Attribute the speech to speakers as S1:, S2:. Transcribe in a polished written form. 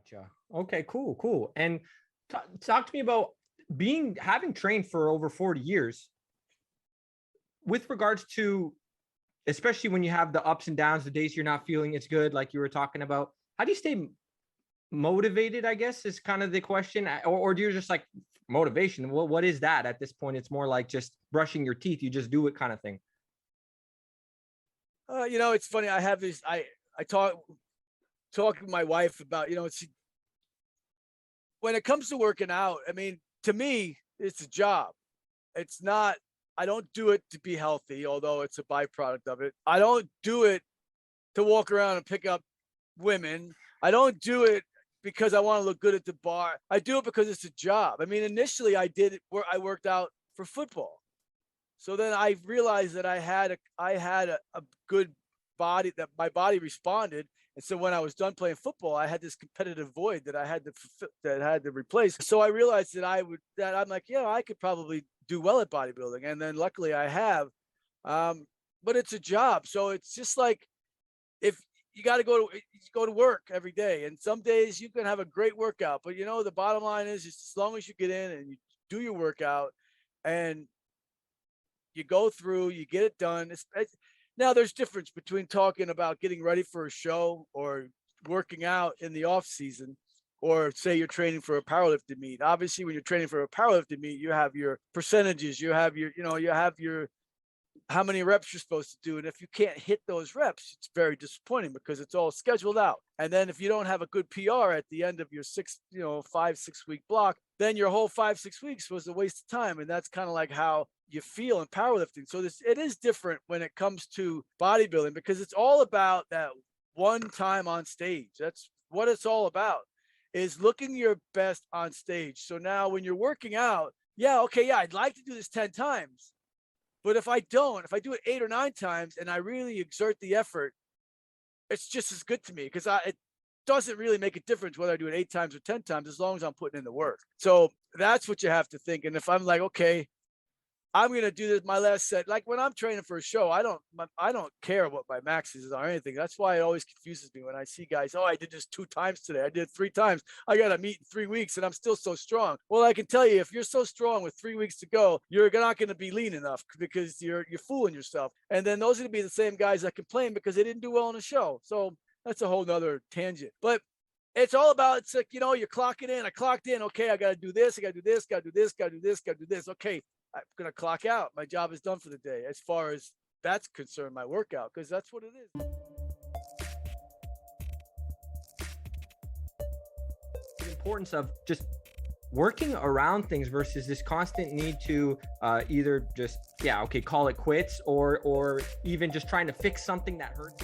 S1: Gotcha. Okay, cool. And talk to me about having trained for over 40 years with regards to, especially when you have the ups and downs, the days you're not feeling it's good, like you were talking about. How do you stay motivated, I guess, is kind of the question. Or do you just like motivation? What is that at this point? It's more like just brushing your teeth. You just do it kind of thing.
S2: It's funny. I have this, I talk with my wife about, when it comes to working out, I mean, to me, it's a job. It's not, I don't do it to be healthy, although it's a byproduct of it. I don't do it to walk around and pick up women. I don't do it because I want to look good at the bar. I do it because it's a job. I mean, initially I did it where I worked out for football. So then I realized that I had a good body, that my body responded. And so when I was done playing football, I had this competitive void that I had to replace. So I realized that I'm like, yeah, I could probably do well at bodybuilding. And then luckily I have, but it's a job. So it's just like, if you got to go to work every day, and some days you can have a great workout, but the bottom line is as long as you get in and you do your workout and you go through, you get it done. Now there's difference between talking about getting ready for a show or working out in the off season, or say you're training for a powerlifting meet. Obviously, when you're training for a powerlifting meet, you have your percentages, you have your how many reps you're supposed to do. And if you can't hit those reps, it's very disappointing because it's all scheduled out. And then if you don't have a good PR at the end of your 5-6 week block, then your whole 5-6 weeks was a waste of time. And that's kind of like how you feel in powerlifting. So it is different when it comes to bodybuilding, because it's all about that one time on stage. That's what it's all about, is looking your best on stage. So now when you're working out, I'd like to do this 10 times. But if I do it 8 or 9 times and I really exert the effort, it's just as good to me, because it doesn't really make a difference whether I do it 8 times or 10 times, as long as I'm putting in the work. So that's what you have to think. And if I'm like, okay, I'm going to do this, my last set, like when I'm training for a show, I don't care what my maxes are or anything. That's why it always confuses me when I see guys, oh, I did this 2 times today. I did 3 times. I got to meet in 3 weeks and I'm still so strong. Well, I can tell you, if you're so strong with 3 weeks to go, you're not going to be lean enough, because you're fooling yourself. And then those are going to be the same guys that complain because they didn't do well on the show. So that's a whole nother tangent. But it's all about, it's like, you're clocking in. I clocked in. Okay, I got to do this. I got to do this. Got to do this. Got to do this. Got to do this. Okay, I'm going to clock out. My job is done for the day, as far as that's concerned, my workout, because that's what it is.
S1: The importance of just working around things versus this constant need to either just, call it quits, or even just trying to fix something that hurts.